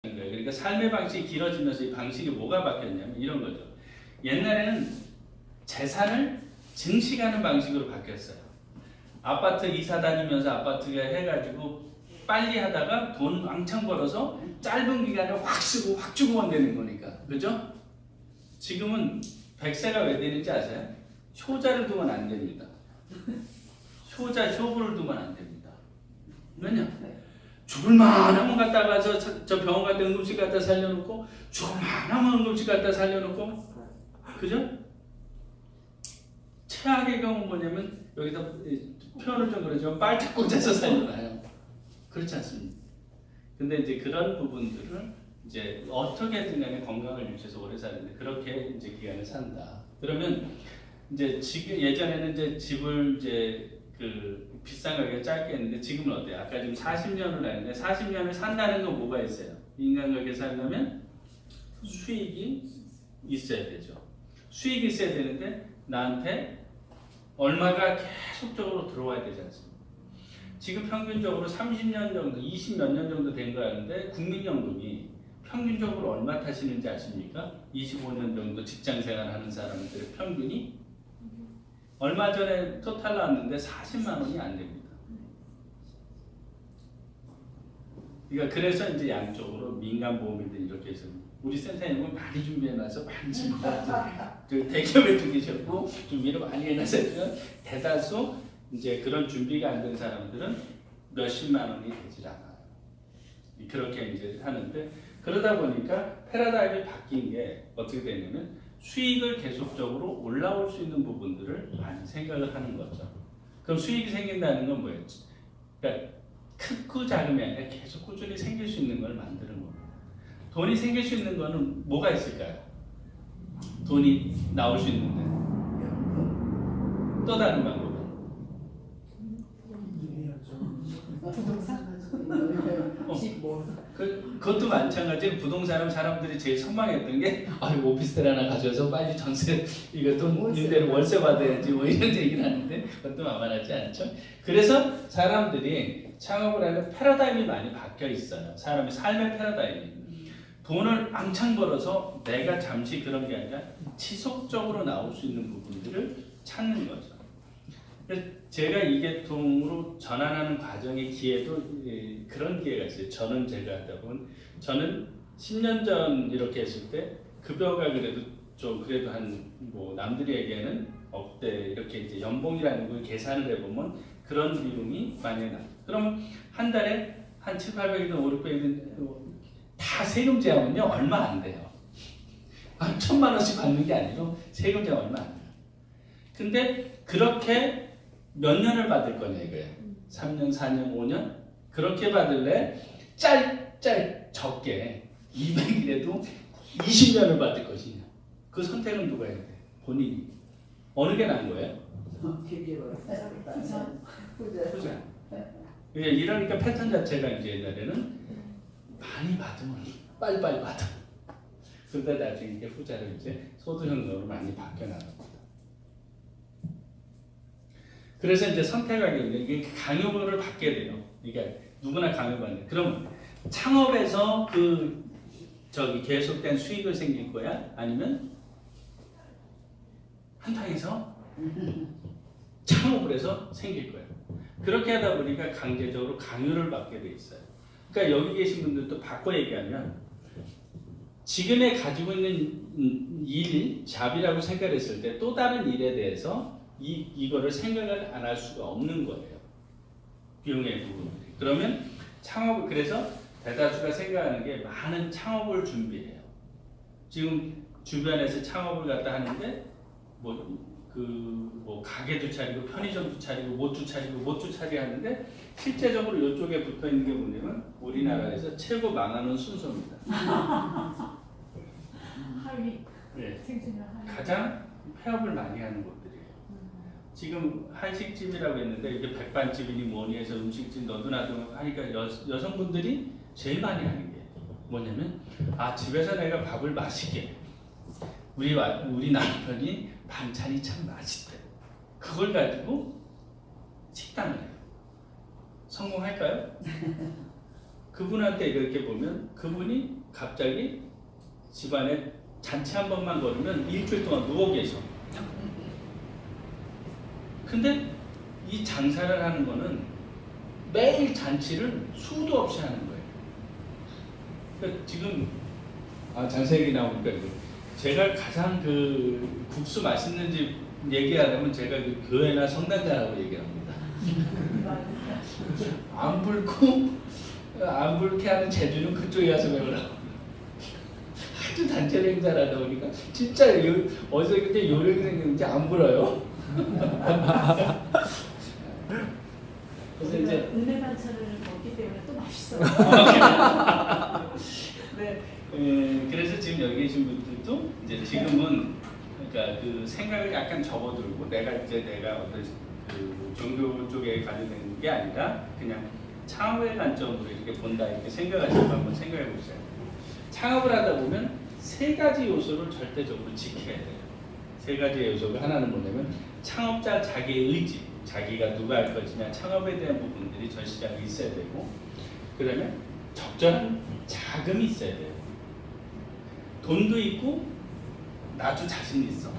거예요. 그러니까 삶의 방식이 길어지면서 이 방식이 뭐가 바뀌었냐면 이런 거죠. 옛날에는 재산을 증식하는 방식으로 바뀌었어요. 아파트 이사 다니면서 아파트가 해가지고 빨리 하다가 돈 왕창 벌어서 짧은 기간에 확 쓰고 확 주고만 되는 거니까. 그죠? 지금은 100세가 왜 되는지 아세요? 효자를 두면 안 됩니다. 효부를 두면 안 됩니다. 왜냐? 죽을만 하면 갖다 가서 저 병원 갔다 응급실 갖다 살려놓고 죽을만 하면 응급실 갖다 살려놓고 그죠? 최악의 경우는 뭐냐면 여기다 표현을 좀 그러지만 빨대 꽂아서 살려놔요. 그렇지 않습니까? 근데 이제 그런 부분들을 이제 어떻게든 간에 건강을 유지해서 오래 사는데 그렇게 이제 기간을 산다. 그러면 이제 지금 예전에는 이제 집을 이제 그 비싼 가격에 짧게 했는데 지금은 어때요? 아까 지금 40년을 했는데 40년을 산다는 건 뭐가 있어요? 인간관계 살려면 수익이 있어야 되죠. 수익이 있어야 되는데 나한테 얼마가 계속적으로 들어와야 되지 않습니까? 지금 평균적으로 30년 정도, 20몇 년 정도 된 거 같은데 국민연금이 평균적으로 얼마 타시는지 아십니까? 25년 정도 직장생활 하는 사람들의 평균이 얼마 전에 토탈 나왔는데 40만 원이 안 됩니다. 그러니까 그래서 이제 양쪽으로 민간보험이든 이렇게 해서 우리 센터님은 많이 준비해놔서 많이 대기업에 두 계셨고 준비를 많이 해놔서 대다수 이제 그런 준비가 안 된 사람들은 몇십만 원이 되질 않아요. 그렇게 이제 하는데 그러다 보니까 패러다임이 바뀐 게 어떻게 되냐면 수익을 계속적으로 올라올 수 있는 부분들을 많이 생각을 하는 거죠. 그럼 수익이 생긴다는 건 뭐예요? 그러니까 크고 작음이 아니라 계속 꾸준히 생길 수 있는 걸 만드는 겁니다. 돈이 생길 수 있는 거는 뭐가 있을까요? 돈이 나올 수 있는데 또 다른 방법은? 부동산? 그것도 마찬가지로 부동산은 사람들이 제일 선망했던 게 오피스텔 하나 가져서 빨리 전세 이거 돈 임대료 월세 받아야지 뭐 이런 얘기를 하는데 그것도 만만하지 않죠. 그래서 사람들이 창업을 하는 패러다임이 많이 바뀌어 있어요. 사람의 삶의 패러다임이 돈을 왕창 벌어서 내가 잠시 그런 게 아니라 지속적으로 나올 수 있는 부분들을 찾는 거죠. 제가 이 계통으로 전환하는 과정의 기회도 그런 기회가 있어요. 저는 제가 하다 보면 저는 10년 전 이렇게 했을 때 급여가 그래도 좀 그래도 한 뭐 남들이 얘기하는 억대 이렇게 이제 연봉이라는 걸 계산을 해보면 그런 비용이 많이 나. 그러면 한 달에 한 7, 800이든 5, 600이든 다 세금 제하면요 얼마 안 돼요. 1,000만 원씩 받는 게 아니고 세금 제하 얼마 안 돼요. 근데 그렇게 몇 년을 받을 거냐 이거예요. 3년, 4년, 5년? 그렇게 받을래? 적게 200일에도 20년을 받을 것이냐. 그 선택은 누가 해야 돼? 본인이. 어느 게 나은 거예요? 후자. 이러니까 패턴 자체가 이제 옛날에는 많이 받으면 빨리빨리 받아. 그러다 나중에 이게 후자로 이제 소득형으로 많이 바뀌어 나갑니다. 그래서 이제 선택하게 되면 이게 강요를 받게 돼요. 그러니까 누구나 강요받는. 그럼 창업에서 계속된 수익을 생길 거야? 아니면 한탕에서 창업을 해서 생길 거야. 그렇게 하다 보니까 강제적으로 강요를 받게 돼 있어요. 그러니까 여기 계신 분들도 바꿔 얘기하면 지금에 가지고 있는 일, 잡이라고 생각했을 때 또 다른 일에 대해서 이거를 생각을 안 할 수가 없는 거예요. 비용의 부분. 그러면 창업을 그래서 대다수가 생각하는 게 많은 창업을 준비해요. 지금 주변에서 창업을 갖다 하는데 뭐 가게도 차리고 편의점도 차리고 못도 차리고 하는데 실제적으로 이쪽에 붙어 있는 게 뭐냐면 우리나라에서 최고 망하는 순서입니다. 하위. 네. 생존율 하위. 가장 폐업을 많이 하는 곳들이에요. 지금 한식집이라고 했는데 이게 백반집이니 뭐니 해서 음식집 너도나도 하니까 여성분들이 제일 많이 하는 게 뭐냐면 집에서 내가 밥을 맛있게 우리 남편이 반찬이 참 맛있대. 그걸 가지고 식당을 해요. 성공할까요? 그분한테 이렇게 보면 그분이 갑자기 집안에 잔치 한 번만 거르면 일주일 동안 누워 계셔. 근데 이 장사를 하는 거는 매일 잔치를 수도 없이 하는 거예요. 그러니까 지금 장사 얘기 나오니까 제가 가장 그 국수 맛있는 집 얘기하려면 제가 그 교회나 성당 가라고 얘기합니다. 안 불게 하는 재주는 그쪽에 가서 배우라고. 아주 단체를 행사를 하다 보니까 진짜 어디서 그렇게 요령이 생겼는지 안 불어요. 그래서 이제 은혜 반찬을 먹기 때문에 또 맛있어요. 네. 그래서 지금 여기 계신 분들도 이제 지금은 그러니까 그 생각을 약간 접어들고 내가 어떤 그 종교 쪽에 관련된 게 아니라 그냥 창업의 관점으로 이렇게 본다 이렇게 생각하시고 한번 생각해 보세요. 창업을 하다 보면 세 가지 요소를 절대적으로 지켜야 돼요. 세 가지 요소가 하나는 뭐냐면 창업자 자기의 의지, 자기가 누가 할 것이냐 창업에 대한 부분들이 전 시장에 있어야 되고, 그다음에 적절한 자금이 있어야 돼요. 돈도 있고 나도 자신 있어.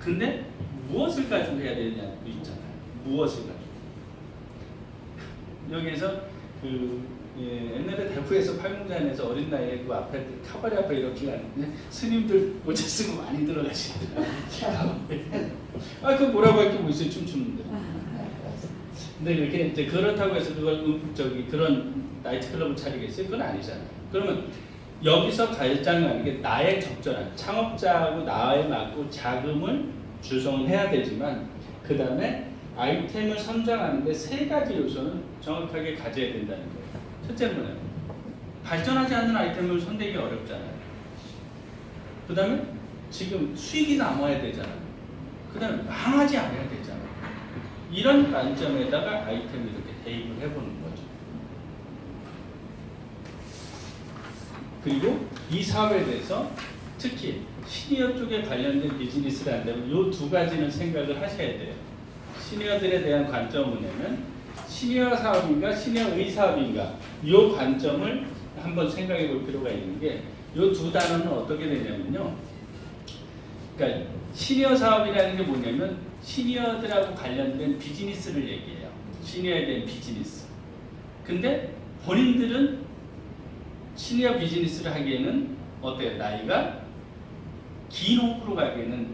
근데 무엇을 가지고 해야 되냐도 있잖아요. 무엇을 가지고. 여기에서 옛날에 대구에서 팔공산에서 어린 나이에 그 앞에 카바레 앞에 이렇게 가는데 스님들 모자 쓰고 많이 들어가시더라고요. 그 뭐라고 할 게 뭐 있어요, 춤추는데. 근데 이렇게 이제 그렇다고 해서 그걸 그런 나이트클럽을 차리겠어요? 그건 아니잖아요. 그러면 여기서 결정하는 게 나의 적절한 창업자하고 나에 맞고 자금을 조성해야 되지만, 그 다음에 아이템을 선정하는데 세 가지 요소는 정확하게 가져야 된다는 거예요. 첫째는 뭐냐면 발전하지 않는 아이템을 손대기 어렵잖아요. 그 다음에 지금 수익이 남아야 되잖아요. 그 다음에 망하지 않아야 되잖아요. 이런 관점에다가 아이템을 이렇게 대입을 해보는 거죠. 그리고 이 사업에 대해서 특히 시니어 쪽에 관련된 비즈니스를 한다면 이 두 가지는 생각을 하셔야 돼요. 시니어들에 대한 관점은 뭐냐면 시니어 사업인가 시니어의 사업인가 이 관점을 한번 생각해 볼 필요가 있는 게, 이 두 단어는 어떻게 되냐면요. 그러니까 시니어 사업이라는 게 뭐냐면 시니어들하고 관련된 비즈니스를 얘기해요. 시니어에 대한 비즈니스. 근데 본인들은 시니어 비즈니스를 하기에는 어때요? 나이가 긴 호흡으로 가기에는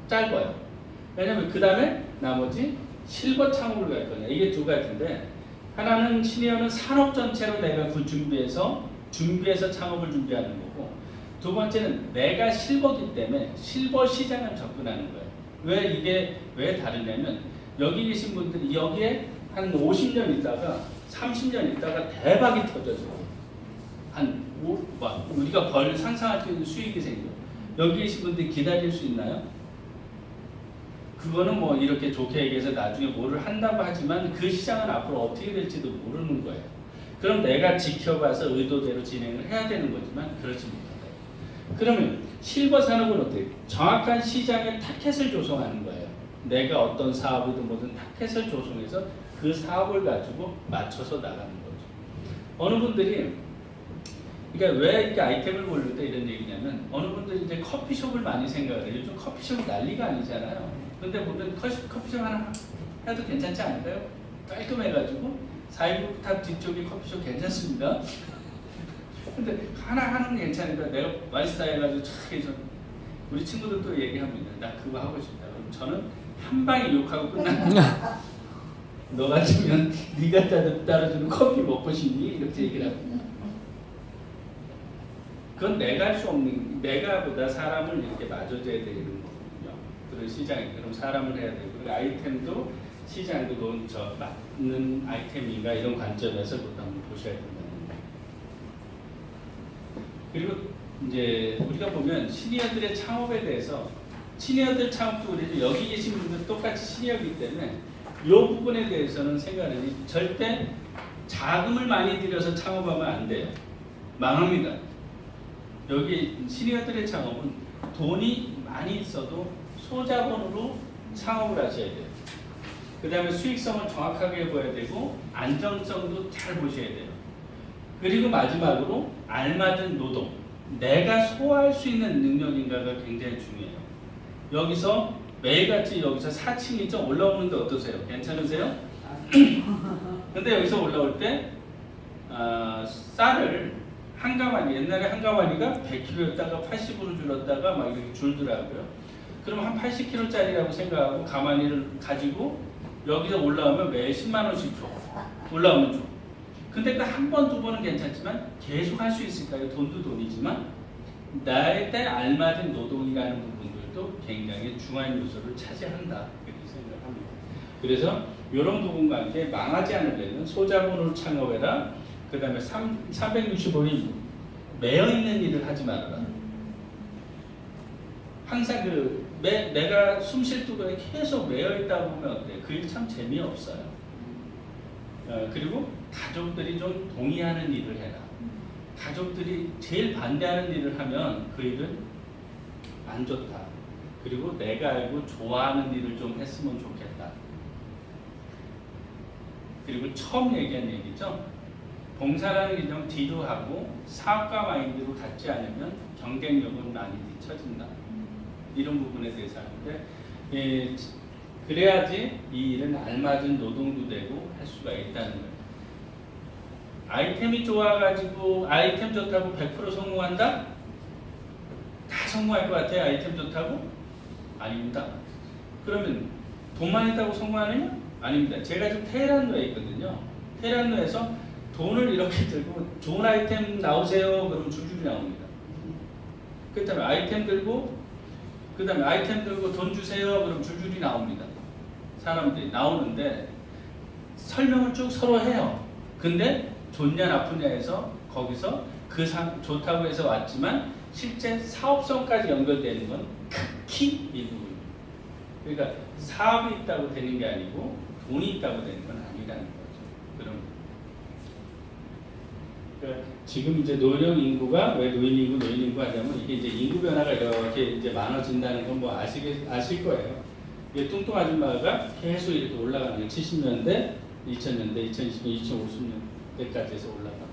짧아요. 왜냐면 그 다음에 나머지 실버 창업을 갈 거냐. 이게 두 가지인데, 하나는 시니어는 산업 전체로 내가 그 준비해서 창업을 준비하는 거고, 두 번째는 내가 실버기 때문에 실버 시장을 접근하는 거예요. 왜 다르냐면 여기 계신 분들이 여기에 한 50년 있다가 30년 있다가 대박이 터져서 우리가 상상할 수 있는 수익이 생겨. 여기 계신 분들이 기다릴 수 있나요? 그거는 뭐 이렇게 좋게 얘기해서 나중에 뭐를 한다고 하지만 그 시장은 앞으로 어떻게 될지도 모르는 거예요. 그럼 내가 지켜봐서 의도대로 진행을 해야 되는 거지만 그렇지 못하다. 그러면 실버 산업은 어때요? 정확한 시장의 타켓을 조성하는 거예요. 내가 어떤 사업이든 뭐든 타켓을 조성해서 그 사업을 가지고 맞춰서 나가는 거죠. 어느 분들이 그러니까 왜 이렇게 아이템을 고를 때 이런 얘기냐면, 어느 분들이 이제 커피숍을 많이 생각을 해요. 요즘 커피숍은 난리가 아니잖아요. 근데 보면 커피숍 하나 해도 괜찮지 않을까요? 깔끔해가지고 419 탑 뒤쪽에 커피숍 괜찮습니다. 근데 하나 하는 게 괜찮으니까 내가 마이스타 해가지고 착 해서 우리 친구들도 얘기합니다. 나 그거 하고 싶다. 그럼 저는 한 방에 욕하고 끝납니다. 너 같으면 네가 따라주는 커피 먹고 싶니? 이렇게 얘기를 합니다. 그건 내가 할 수 없는, 내가보다 사람을 이렇게 맞아줘야 되는 거거든요. 그런 시장에 그럼 사람을 해야 되고, 그리고 아이템도 시장도 맞는 아이템인가 이런 관점에서 그것도 한번 보셔야 된다는 거예요. 그리고 이제 우리가 보면 시니어들의 창업에 대해서, 시니어들 창업도 그래도 여기 계신 분들 똑같이 시니어이기 때문에 이 부분에 대해서는 생각하니 절대 자금을 많이 들여서 창업하면 안 돼요. 망합니다. 여기 시니어들의 창업은 돈이 많이 있어도 소자본으로 창업을 하셔야 돼요. 그 다음에 수익성을 정확하게 보여야 되고 안정성도 잘 보셔야 돼요. 그리고 마지막으로 알맞은 노동, 내가 소화할 수 있는 능력인가가 굉장히 중요해요. 여기서 매일같이 여기서 4층이죠? 올라오는데 어떠세요? 괜찮으세요? 근데 여기서 올라올 때 쌀을 한 가마니, 옛날에 한 가마니가 100kg였다가 80으로 줄었다가 막 이렇게 줄더라고요. 그럼 한 80kg짜리라고 생각하고 가마니를 가지고 여기서 올라오면 매일 10만 원씩 줘. 올라오면 줘. 근데 그 한 번, 두 번은 괜찮지만 계속 할 수 있을까요? 돈도 돈이지만 나에 따라 알맞은 노동이라는 부분들도 굉장히 중요한 요소를 차지한다. 이렇게 생각합니다. 그래서 이런 부분과 함께 망하지 않으려면 소자본으로 창업해라. 그 다음에 365일 매여있는 일을 하지 말아라. 항상 내가 숨 쉴 동안에 계속 매여있다 보면 어때? 그 일 참 재미없어요. 그리고 가족들이 좀 동의하는 일을 해라. 가족들이 제일 반대하는 일을 하면 그 일은 안 좋다. 그리고 내가 알고 좋아하는 일을 좀 했으면 좋겠다. 그리고 처음 얘기한 얘기죠. 봉사라는 개념 뒤로 하고 사업가 마인드로 갖지 않으면 경쟁력은 많이 뒤처진다. 이런 부분에 대해서 하는데 그래야지 이 일은 알맞은 노동도 되고 할 수가 있다는 거예요. 아이템이 좋아가지고 아이템 좋다고 100% 성공한다? 다 성공할 것 같아요. 아이템 좋다고? 아닙니다. 그러면 돈만 있다고 성공하느냐? 아닙니다. 제가 지금 테헤란로에 있거든요. 테헤란로에서 돈을 이렇게 들고 좋은 아이템 나오세요. 그러면 줄줄이 나옵니다. 그 다음에 아이템 들고 돈 주세요. 그럼 줄줄이 나옵니다. 사람들이 나오는데 설명을 쭉 서로 해요. 근데 좋냐 나쁘냐 해서 거기서 좋다고 해서 왔지만 실제 사업성까지 연결되는 건 극히 일부분입니다. 그러니까 사업이 있다고 되는 게 아니고 돈이 있다고 되는 건 아니라는 거죠. 그러니까 지금 이제 노령 인구가 왜 노인 인구 하냐면 이게 이제 인구 변화가 이렇게 이제 많아진다는 건 뭐 아실 거예요. 이게 뚱뚱 아줌마가 계속 이렇게 올라가는 게 70년대, 2000년대, 2020년, 2050년대까지 해서 올라갑니다.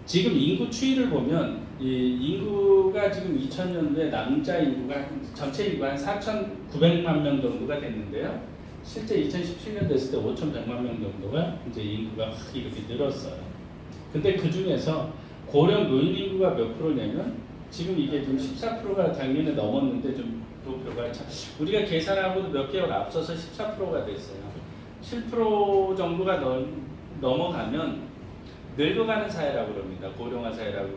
지금 인구 추이를 보면 이 인구가 지금 2000년대 남자 인구가 전체 인구가 한 4,900만 명 정도가 됐는데요. 실제 2017년 됐을 때 5,100만 명 정도가 이제 인구가 확 이렇게 늘었어요. 근데 그 중에서 고령 노인 인구가 몇 프로냐면 지금 이게 좀 14%가 작년에 넘었는데 좀 도표가 참 우리가 계산하고도 몇 개월 앞서서 14%가 됐어요. 7% 정도가 넘어가면 늙어가는 사회라고 그럽니다. 고령화 사회라고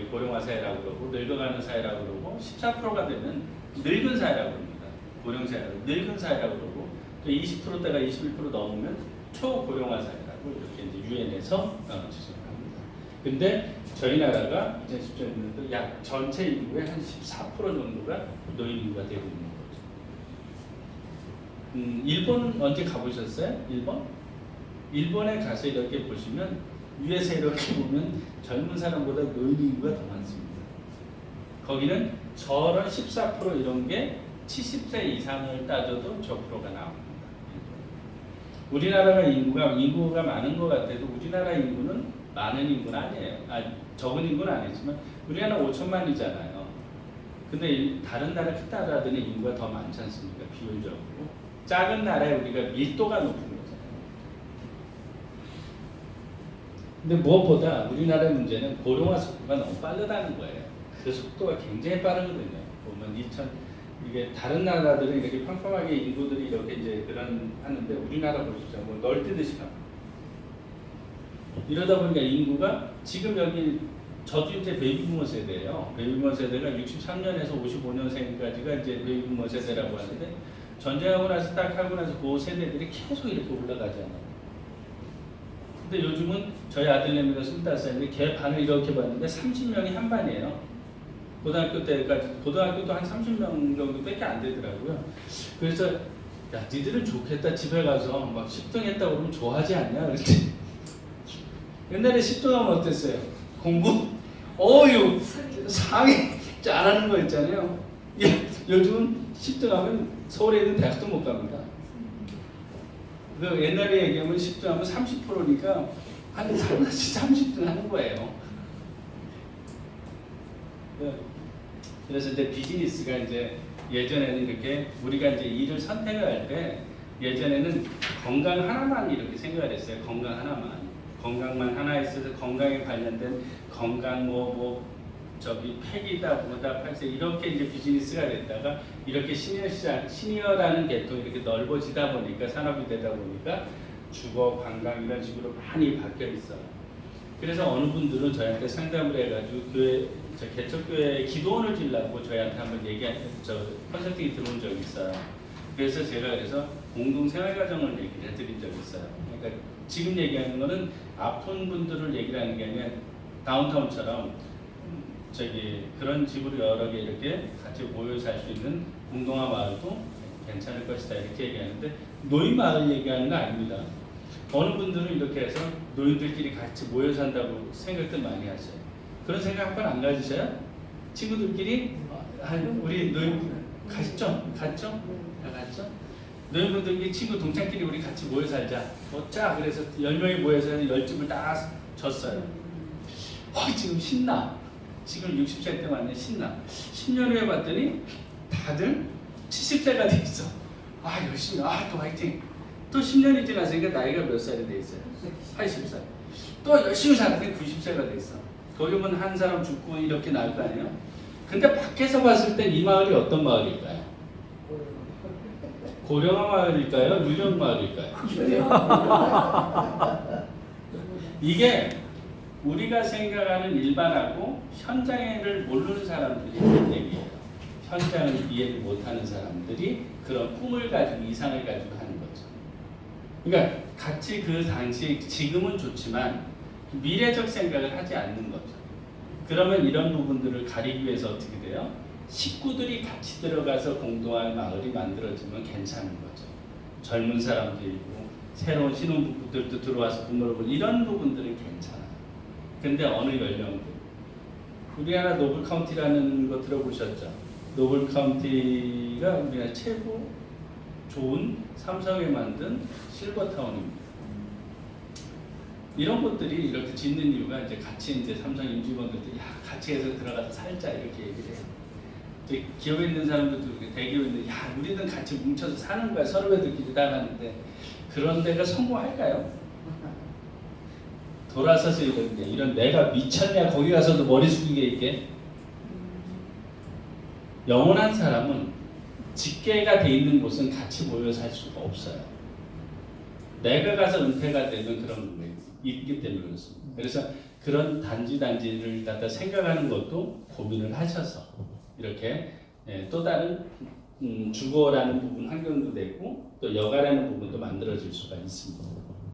고령화 사회라고 그러고 늙어가는 사회라고 그러고 14%가 되면 늙은 사회라고 그럽니다. 고령 사회라고 늙은 사회라고 그러고 또 20%대가 21% 넘으면 초고령화 사회라고 이렇게 이제 유엔에서 지정합니다. 근데 저희 나라가 2017년도 약 전체 인구의 한 14% 정도가 노인 인구가 되고 있는 거죠. 일본 언제 가보셨어요? 일본에 가서 이렇게 보시면 위에서 이렇게 보면 젊은 사람보다 노인 인구가 더 많습니다. 거기는 저런 14% 이런 게 70세 이상을 따져도 저 프로가 나옵니다. 우리나라가 인구가 많은 것 같아도 우리나라 인구는 많은 인구는 아니에요. 적은 인구는 아니지만 우리나라 5천만이잖아요. 근데 다른 나라 큰 나라들은 인구가 더 많지 않습니까? 비율적으로. 작은 나라에 우리가 밀도가 높은 거잖아요. 근데 무엇보다 우리나라의 문제는 고령화 속도가 너무 빠르다는 거예요. 그 속도가 굉장히 빠르거든요. 보면 이게 다른 나라들은 이렇게 평평하게 인구들이 이렇게 이제 하는데 우리나라 보십시오. 뭐 널뛰듯이 갑니다. 이러다 보니까 인구가 지금 여기 저도 이제 베이비부머 세대예요. 베이비부머 세대가 63년에서 55년생까지가 이제 베이비부머 세대라고 하는데 전쟁하고 나서 딱 하고 나서 그 세대들이 계속 이렇게 올라가잖아요. 근데 요즘은 저희 아들내미가 25살인데 걔 반을 이렇게 봤는데 30명이 한 반이에요. 고등학교 때도 한 30명 정도밖에 안 되더라고요. 그래서 야 니들은 좋겠다 집에 가서 막 10등 했다고 그러면 좋아하지 않냐? 그랬지. 옛날에 10등 하면 어땠어요? 공부? 어유 상이 잘하는 거 있잖아요. 요즘은 10등 하면 서울에 있는 대학도 못 갑니다. 그 옛날에 얘기하면 10등 하면 30%니까 한 30등 하는 거예요. 그래서 이제 비즈니스가 이제 예전에는 이렇게 우리가 이제 일을 선택을 할 때 예전에는 건강 하나만 이렇게 생각을 했어요. 건강 하나만. 건강만 하나 있어서 건강에 관련된 건강 저기 팩이다 뭐다 팔세 이렇게 이제 비즈니스가 됐다가 이렇게 시니어라는 계통이 이렇게 넓어지다 보니까 산업이 되다 보니까 주거 관광 이런 식으로 많이 바뀌어 있어요. 그래서 어느 분들은 저희한테 상담을 해가지고 개척교회 기도원을 지으려고 저희한테 한번 컨설팅이 들어온 적이 있어요. 그래서 제가 그래서 공동생활가정을 얘기를 해드린 적이 있어요. 그러니까 지금 얘기하는 거는 아픈 분들을 얘기를 하는 게 아니라 다운타운처럼 그런 집으로 여러 개 이렇게 같이 모여 살 수 있는 공동화 마을도 괜찮을 것이다 이렇게 얘기하는데 노인 마을 얘기하는 거 아닙니다. 어느 분들은 이렇게 해서 노인들끼리 같이 모여 산다고 생각들 많이 하셔요. 그런 생각 한 번 안 가지셔요? 친구들끼리 우리 노인 갔죠? 다 갔죠? 노인분들끼리 친구 동창끼리 우리 같이 모여 살자. 자 그래서 10명이 모여서 10집을 다 졌어요. 지금 신나. 지금 60세 때 왔네 신나. 10년 후에 봤더니 다들 70세가 돼 있어. 열심히 또 화이팅. 또 10년이 지났으니까 나이가 몇 살이 돼 있어요? 80살. 또 열심히 살았더니 90세가 돼 있어. 거기 보면 한 사람 죽고 이렇게 나올 거 아니에요? 근데 밖에서 봤을 땐 이 마을이 어떤 마을일까요? 고령화 마을일까요? 유령 마을일까요? 이게 우리가 생각하는 일반하고 현장을 모르는 사람들이 하는 얘기예요. 현장을 이해를 못하는 사람들이 그런 꿈을 가지고 이상을 가지고 하는 거죠. 그러니까 같이 그 당시 지금은 좋지만 미래적 생각을 하지 않는 거죠. 그러면 이런 부분들을 가리기 위해서 어떻게 돼요? 식구들이 같이 들어가서 공동화의 마을이 만들어지면 괜찮은 거죠. 젊은 사람들이고 새로운 신혼부부들도 들어와서 부모를 보고 이런 부분들은 괜찮아요. 근데 어느 연령들? 우리나라 노블카운티라는 거 들어보셨죠? 노블카운티가 우리나라 최고 좋은 삼성에 만든 실버타운입니다. 이런 것들이 이렇게 짓는 이유가 이제 같이 이제 삼성 임직원들이 같이 해서 들어가서 살자 이렇게 얘기를 해요. 이제 기업에 있는 사람들도 대기업에 있는 우리는 같이 뭉쳐서 사는 거야. 서로 애들끼리 다 가는데 그런 데가 성공할까요? 돌아서서 이런 내가 미쳤냐 거기 가서도 머리 숙이게 있게. 영원한 사람은 직계가 돼 있는 곳은 같이 모여 살 수가 없어요. 내가 가서 은퇴가 되면 그런 부분이 있기 때문에 그렇습니다. 그래서 그런 단지를 갖다 생각하는 것도 고민을 하셔서 이렇게 또 다른 주거라는 부분 환경도 되고 또 여가라는 부분도 만들어질 수가 있습니다.